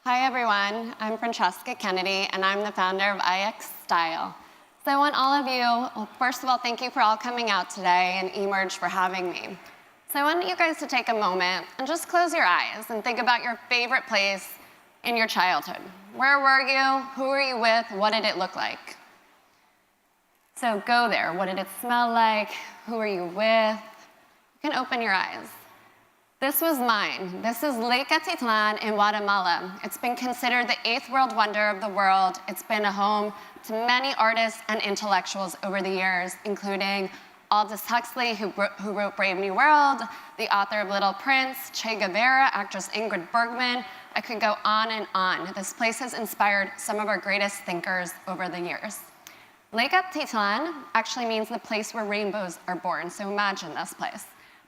Hi everyone, I'm Francesca Kennedy and I'm the founder of IX Style. So I want all of you, well, first of all, thank you for all coming out today and eMerge for having me. So I want you guys to take a moment and just close your eyes and think about your favorite place in your childhood. Where were you? Who were you with? What did it look like? So go there. What did it smell like? Who were you with? You can open your eyes. This was mine. This is Lake Atitlan in Guatemala. It's been considered the 8th world wonder of the world. It's been a home to many artists and intellectuals over the years, including Aldous Huxley, who wrote Brave New World, the author of Little Prince, Che Guevara, actress Ingrid Bergman. I could go on and on. This place has inspired some of our greatest thinkers over the years. Lake Atitlan actually means the place where rainbows are born, so imagine this place.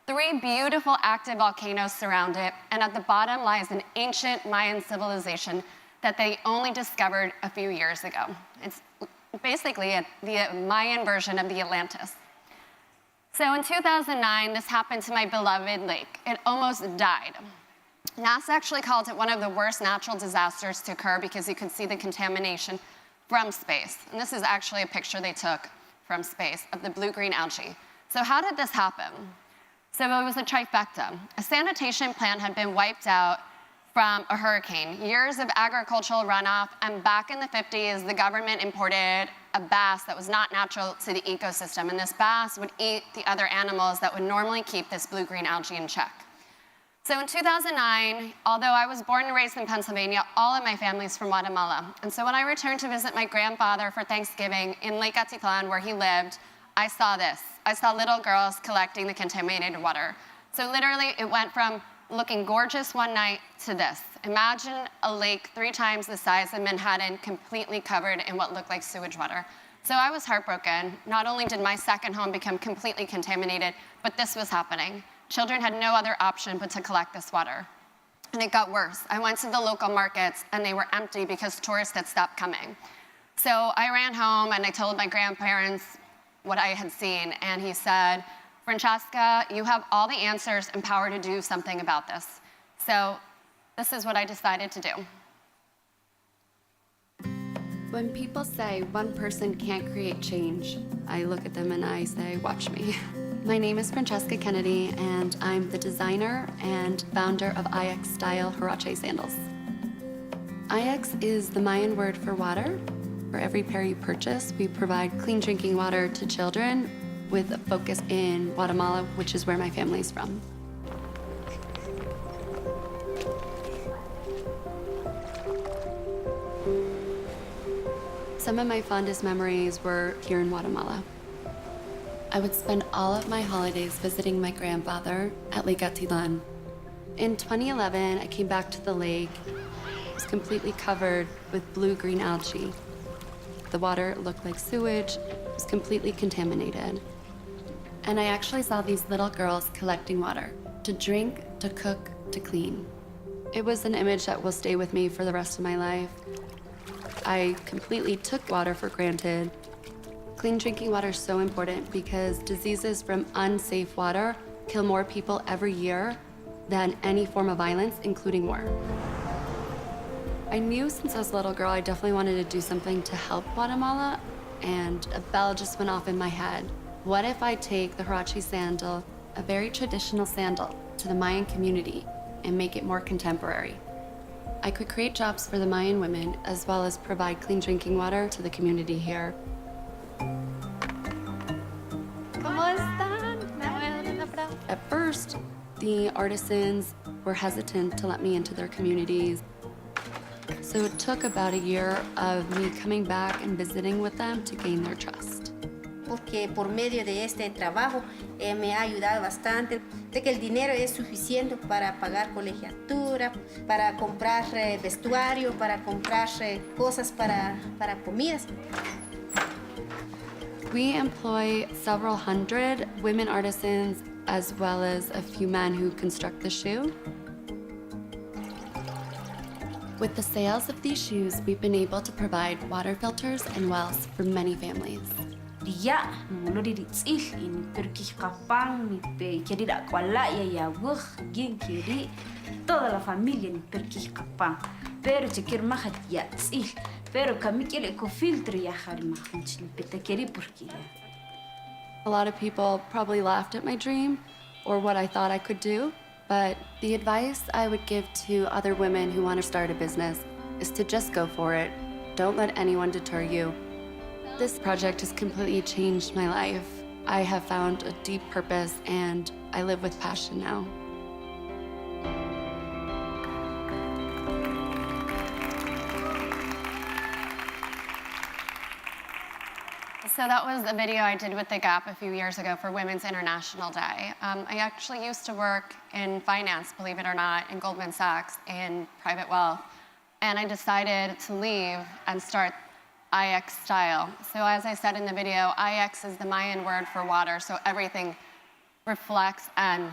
3 beautiful active volcanoes surround it, and at the bottom lies an ancient Mayan civilization that they only discovered a few years ago. It's basically the Mayan version of the Atlantis. So in 2009, this happened to my beloved lake. It almost died. NASA actually called it one of the worst natural disasters to occur because you could see the contamination from space. And this is actually a picture they took from space of the blue-green algae. So how did this happen? So it was a trifecta. A sanitation plant had been wiped out from a hurricane, years of agricultural runoff, and back in the 50s, the government imported a bass that was not natural to the ecosystem, and this bass would eat the other animals that would normally keep this blue-green algae in check. So in 2009, although I was born and raised in Pennsylvania, all of my family is from Guatemala. And so when I returned to visit my grandfather for Thanksgiving in Lake Atitlan, where he lived, I saw this. I saw little girls collecting the contaminated water. So literally, it went from looking gorgeous one night to this. Imagine a lake 3 times the size of Manhattan, completely covered in what looked like sewage water. So I was heartbroken. Not only did my second home become completely contaminated, but this was happening. Children had no other option but to collect this water. And it got worse. I went to the local markets, and they were empty because tourists had stopped coming. So I ran home, and I told my grandparents what I had seen, and he said, Francesca, you have all the answers and power to do something about this. So this is what I decided to do. When people say one person can't create change, I look at them and I say, watch me. My name is Francesca Kennedy, and I'm the designer and founder of IX Style Huarache sandals. IX is the Mayan word for water. For every pair you purchase, we provide clean drinking water to children with a focus in Guatemala, which is where my family's from. Some of my fondest memories were here in Guatemala. I would spend all of my holidays visiting my grandfather at Lake Atitlan. In 2011, I came back to the lake. It was completely covered with blue-green algae. The water looked like sewage. It was completely contaminated. And I actually saw these little girls collecting water to drink, to cook, to clean. It was an image that will stay with me for the rest of my life. I completely took water for granted. Clean drinking water is so important because diseases from unsafe water kill more people every year than any form of violence, including war. I knew since I was a little girl I definitely wanted to do something to help Guatemala, and a bell just went off in my head. What if I take the Huarache sandal, a very traditional sandal, to the Mayan community and make it more contemporary? I could create jobs for the Mayan women as well as provide clean drinking water to the community here. At first, the artisans were hesitant to let me into their communities. So it took about a year of me coming back and visiting with them to gain their trust. Porque por medio de este trabajo me ha ayudado bastante, de que el dinero es suficiente para pagar colegiatura, para comprar vestuario, para comprar cosas para comidas. We employ several hundred women artisans as well as a few men who construct the shoe. With the sales of these shoes, we've been able to provide water filters and wells for many families. Dia nulo di ditsil in pergi kapang ni pe kiri dak kuala ya wah gin kiri toda la familia ni pergi kapang pero chequer mahat yatsil, pero kamikele ko filtro yahal mahunchin petakeri porkila. A lot of people probably laughed at my dream or what I thought I could do, but the advice I would give to other women who want to start a business is to just go for it. Don't let anyone deter you. This project has completely changed my life. I have found a deep purpose and I live with passion now. So that was a video I did with The Gap a few years ago for Women's International Day. I actually used to work in finance, believe it or not, in Goldman Sachs in private wealth. And I decided to leave and start IX Style. So as I said in the video, IX is the Mayan word for water, so everything reflects and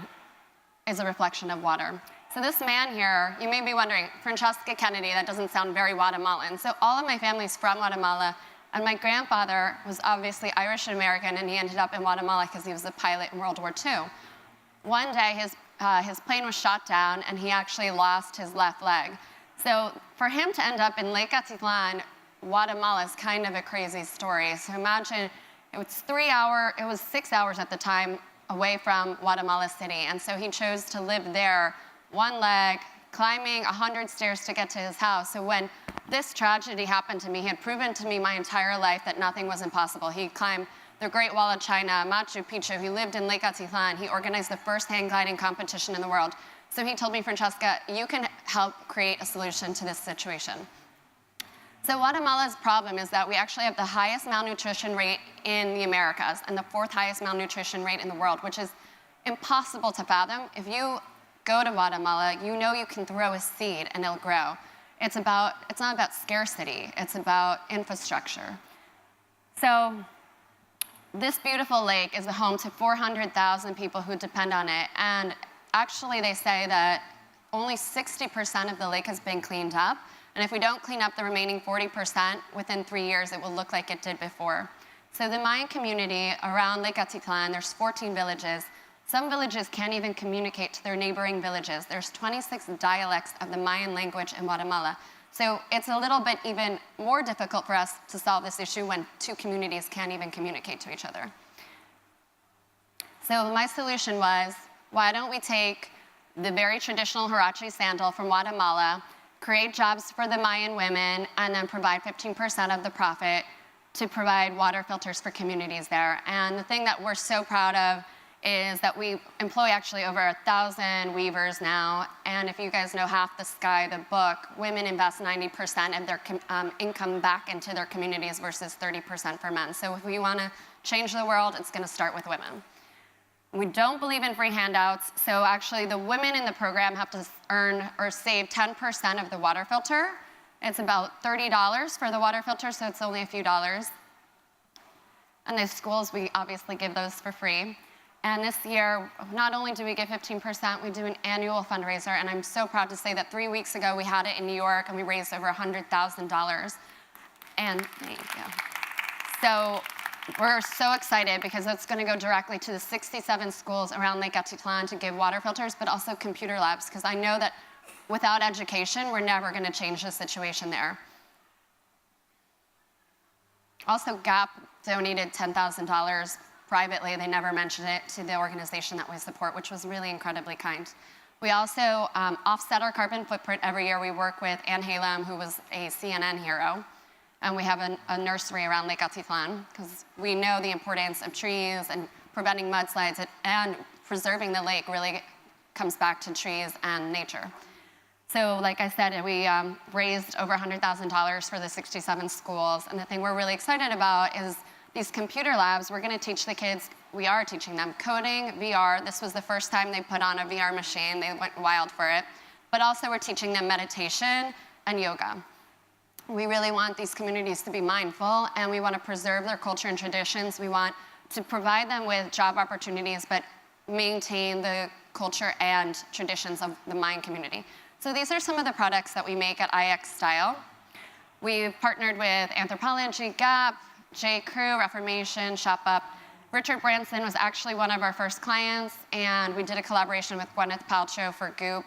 is a reflection of water. So this man here, you may be wondering, Francesca Kennedy, that doesn't sound very Guatemalan. So all of my family's from Guatemala, and my grandfather was obviously Irish and American, and he ended up in Guatemala because he was a pilot in World War II. One day, his plane was shot down, and he actually lost his left leg. So for him to end up in Lake Atitlan, Guatemala is kind of a crazy story. So imagine it was 6 hours at the time away from Guatemala City. And so he chose to live there, one leg, climbing 100 stairs to get to his house. So when this tragedy happened to me, he had proven to me my entire life that nothing was impossible. He climbed the Great Wall of China, Machu Picchu. He lived in Lake Atitlan. He organized the first hang gliding competition in the world. So he told me, Francesca, you can help create a solution to this situation. So Guatemala's problem is that we actually have the highest malnutrition rate in the Americas and the 4th highest malnutrition rate in the world, which is impossible to fathom. If you go to Guatemala, you know you can throw a seed and it'll grow. It's not about scarcity, it's about infrastructure. So this beautiful lake is the home to 400,000 people who depend on it. And actually they say that only 60% of the lake has been cleaned up. And if we don't clean up the remaining 40%, within 3 years, it will look like it did before. So the Mayan community around Lake Atitlan, there's 14 villages. Some villages can't even communicate to their neighboring villages. There's 26 dialects of the Mayan language in Guatemala. So it's a little bit even more difficult for us to solve this issue when 2 communities can't even communicate to each other. So my solution was, why don't we take the very traditional huarache sandal from Guatemala, create jobs for the Mayan women, and then provide 15% of the profit to provide water filters for communities there. And the thing that we're so proud of is that we employ actually over 1,000 weavers now. And if you guys know Half the Sky, the book, women invest 90% of their income back into their communities versus 30% for men. So if we want to change the world, it's going to start with women. We don't believe in free handouts, so actually the women in the program have to earn or save 10% of the water filter. It's about $30 for the water filter, so it's only a few dollars. And the schools, we obviously give those for free. And this year, not only do we give 15%, we do an annual fundraiser, and I'm so proud to say that 3 weeks ago we had it in New York, and we raised over $100,000. And there you go. So we're so excited because it's going to go directly to the 67 schools around Lake Atitlan to give water filters, but also computer labs, because I know that without education, we're never going to change the situation there. Also, Gap donated $10,000 privately. They never mentioned it to the organization that we support, which was really incredibly kind. We also offset our carbon footprint every year. We work with Ann Halem, who was a CNN hero. And we have a nursery around Lake Atitlan because we know the importance of trees and preventing mudslides, and preserving the lake really comes back to trees and nature. So like I said, we raised over $100,000 for the 67 schools. And the thing we're really excited about is these computer labs. We're going to teach the kids, we are teaching them coding, VR. This was the first time they put on a VR machine. They went wild for it. But also we're teaching them meditation and yoga. We really want these communities to be mindful, and we want to preserve their culture and traditions. We want to provide them with job opportunities, but maintain the culture and traditions of the Mayan community. So these are some of the products that we make at IX Style. We've partnered with Anthropology, Gap, J. Crew, Reformation, Shop Up. Richard Branson was actually one of our first clients, and we did a collaboration with Gwyneth Paltrow for Goop.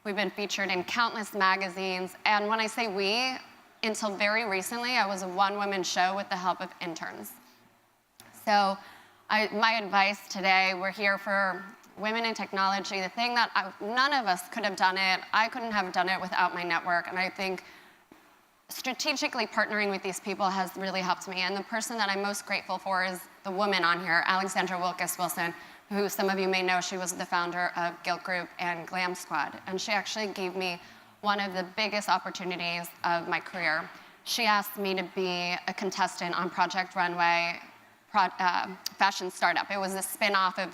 We've been featured in countless magazines. And when I say we, until very recently, I was a one-woman show with the help of interns. So my advice today, we're here for women in technology. The thing that none of us could have done it, I couldn't have done it without my network. And I think strategically partnering with these people has really helped me. And the person that I'm most grateful for is the woman on here, Alexandra Wilkes-Wilson, who some of you may know, she was the founder of Guilt Group and Glam Squad. And she actually gave me one of the biggest opportunities of my career. She asked me to be a contestant on Project Runway fashion startup. It was a spin-off of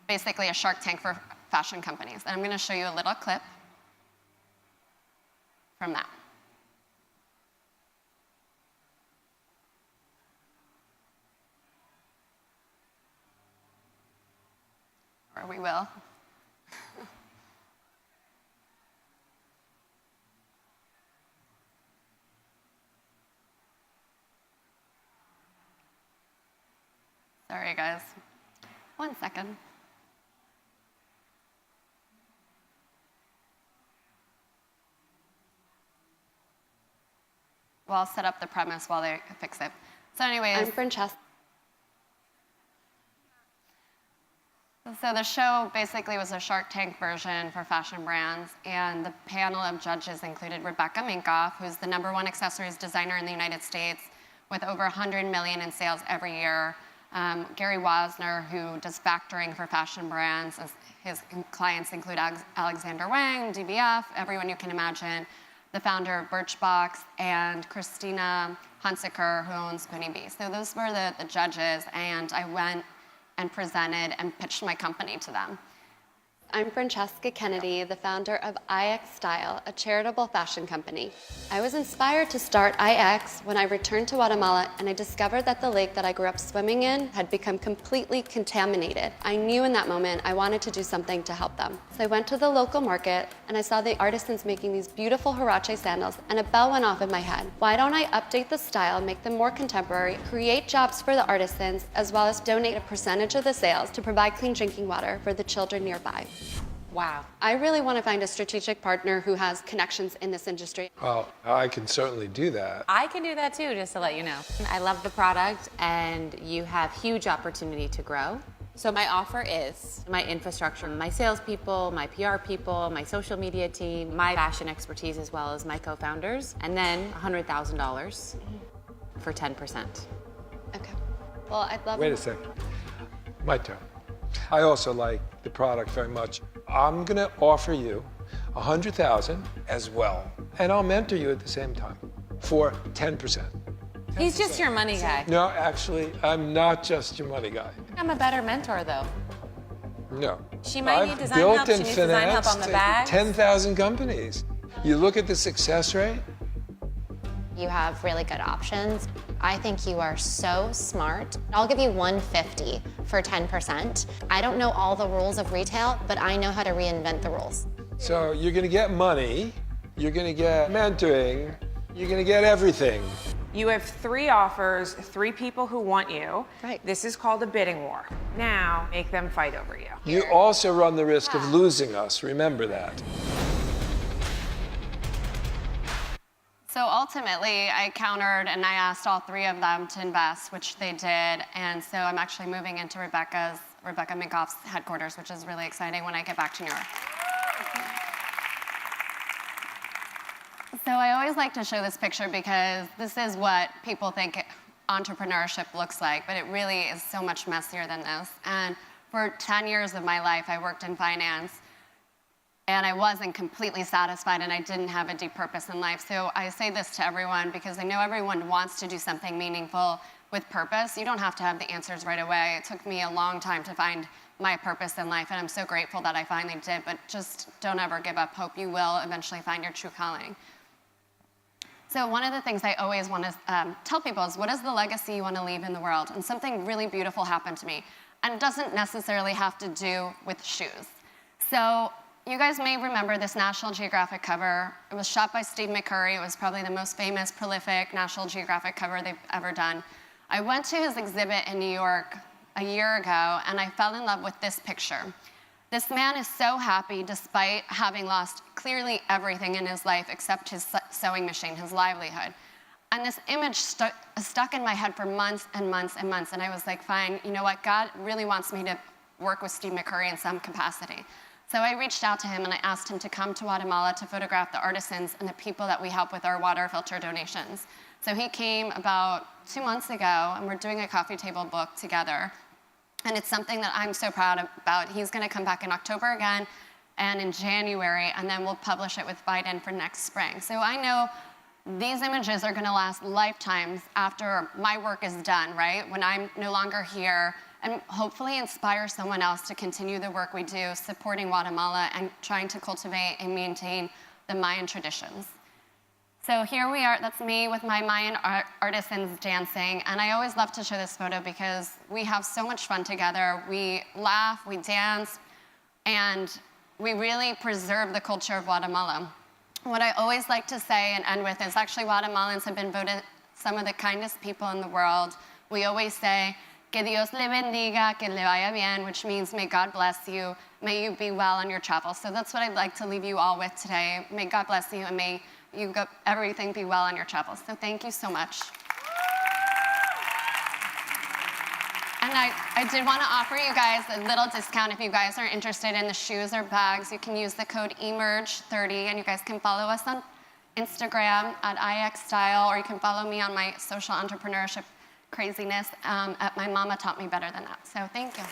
basically a Shark Tank for fashion companies. And I'm going to show you a little clip from that. Or we will. Sorry, guys. 1 second. Well, I'll set up the premise while they fix it. So anyways. I'm Francesca. So the show basically was a Shark Tank version for fashion brands, and the panel of judges included Rebecca Minkoff, who's the #1 accessories designer in the United States with over 100 million in sales every year. Gary Wozniack, who does factoring for fashion brands. His clients include Alexander Wang, DBF, everyone you can imagine. The founder of Birchbox, and Christina Hunsaker, who owns Queenie Bee. So those were the judges, and I went and presented and pitched my company to them. I'm Francesca Kennedy, the founder of IX Style, a charitable fashion company. I was inspired to start IX when I returned to Guatemala and I discovered that the lake that I grew up swimming in had become completely contaminated. I knew in that moment I wanted to do something to help them. So I went to the local market and I saw the artisans making these beautiful huarache sandals, and a bell went off in my head. Why don't I update the style, make them more contemporary, create jobs for the artisans, as well as donate a percentage of the sales to provide clean drinking water for the children nearby. Wow. I really want to find a strategic partner who has connections in this industry. Well, I can certainly do that. I can do that too, just to let you know. I love the product, and you have huge opportunity to grow. So my offer is my infrastructure, my salespeople, my PR people, my social media team, my fashion expertise, as well as my co-founders, and then $100,000 for 10%. Okay. Well, I'd love. Wait a second. My turn. I also like the product very much. I'm going to offer you $100,000 as well, and I'll mentor you at the same time for 10%. He's just your money guy. No, actually, I'm not just your money guy. I'm a better mentor, though. No. She might need I've design built help. She and needs design help on the financed bags. 10,000 companies. You look at the success rate. You have really good options. I think you are so smart. I'll give you $150 for 10%. I don't know all the rules of retail, but I know how to reinvent the rules. So you're going to get money, you're going to get mentoring, you're going to get everything. You have 3 offers, 3 people who want you. Right. This is called a bidding war. Now, make them fight over you. You also run the risk of losing us. Remember that. So ultimately, I countered and I asked all 3 of them to invest, which they did. And so I'm actually moving into Rebecca Minkoff's headquarters, which is really exciting when I get back to New York. So I always like to show this picture because this is what people think entrepreneurship looks like, but it really is so much messier than this. And for 10 years of my life, I worked in finance. And I wasn't completely satisfied, and I didn't have a deep purpose in life. So I say this to everyone because I know everyone wants to do something meaningful with purpose. You don't have to have the answers right away. It took me a long time to find my purpose in life, and I'm so grateful that I finally did. But just don't ever give up hope. You will eventually find your true calling. So one of the things I always want to tell people is, what is the legacy you want to leave in the world? And something really beautiful happened to me. And it doesn't necessarily have to do with shoes. So you guys may remember this National Geographic cover. It was shot by Steve McCurry. It was probably the most famous, prolific National Geographic cover they've ever done. I went to his exhibit in New York a year ago, and I fell in love with this picture. This man is so happy despite having lost clearly everything in his life except his sewing machine, his livelihood. And this image stuck in my head for months and months and months. And I was like, fine, you know what? God really wants me to work with Steve McCurry in some capacity. So I reached out to him and I asked him to come to Guatemala to photograph the artisans and the people that we help with our water filter donations. So he came about 2 months ago, and we're doing a coffee table book together. And it's something that I'm so proud about. He's going to come back in October again and in January, and then we'll publish it with WIT for next spring. So I know these images are going to last lifetimes after my work is done, right? When I'm no longer here, and hopefully inspire someone else to continue the work we do, supporting Guatemala and trying to cultivate and maintain the Mayan traditions. So here we are, that's me with my Mayan artisans dancing, and I always love to show this photo because we have so much fun together. We laugh, we dance, and we really preserve the culture of Guatemala. What I always like to say and end with is actually Guatemalans have been voted some of the kindest people in the world. We always say, que Dios le bendiga, que le vaya bien, which means may God bless you, may you be well on your travels. So that's what I'd like to leave you all with today. May God bless you and may you go, everything be well on your travels. So thank you so much. And I did want to offer you guys a little discount if you guys are interested in the shoes or bags. You can use the code eMerge30, and you guys can follow us on Instagram at ixstyle, or you can follow me on my social entrepreneurship craziness at My Mama Taught Me Better Than That. So thank you.